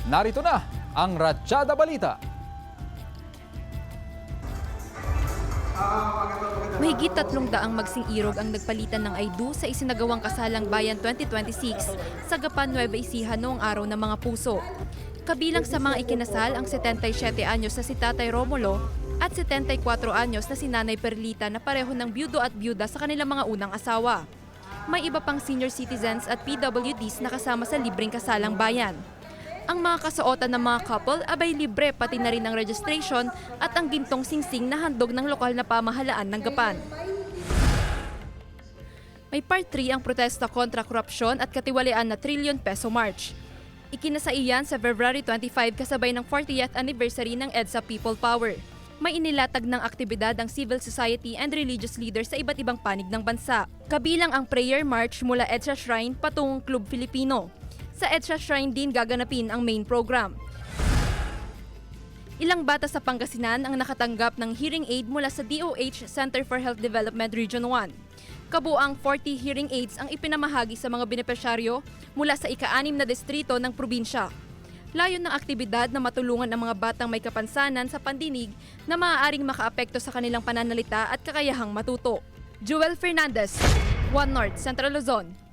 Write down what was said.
narito na ang Ratsyada Balita. Mahigit 300 magsing-irog ang nagpalitan ng aydu sa isinagawang Kasalang Bayan 2026 sa Gapan, Nueva Ecija noong Araw ng Mga Puso. Kabilang sa mga ikinasal ang 77 anyos na si Tatay Romulo at 74 anyos na si Nanay Perlita na pareho ng byudo at byuda sa kanilang mga unang asawa. May iba pang senior citizens at PWDs na kasama sa libreng Kasalang Bayan. Ang mga kasuotan ng mga couple abay libre pati na rin ang registration at ang gintong singsing na handog ng lokal na pamahalaan ng Gapan. May part 3 ang protesta kontra korupsyon at katiwalian na trillion peso march. Ikinasa iyan sa February 25 kasabay ng 40th anniversary ng EDSA People Power. May inilatag ng aktibidad ang civil society and religious leaders sa iba't ibang panig ng bansa. Kabilang ang prayer march mula EDSA Shrine patungong Club Filipino. Sa EDSA Shrine din gaganapin ang main program. Ilang bata sa Pangasinan ang nakatanggap ng hearing aid mula sa DOH Center for Health Development Region 1. Kabuang 40 hearing aids ang ipinamahagi sa mga benepisyaryo mula sa ika-6 na distrito ng probinsya. Layon ng aktibidad na matulungan ang mga batang may kapansanan sa pandinig na maaaring makaapekto sa kanilang pananalita at kakayahang matuto. Joel Fernandez, One North, Central Luzon.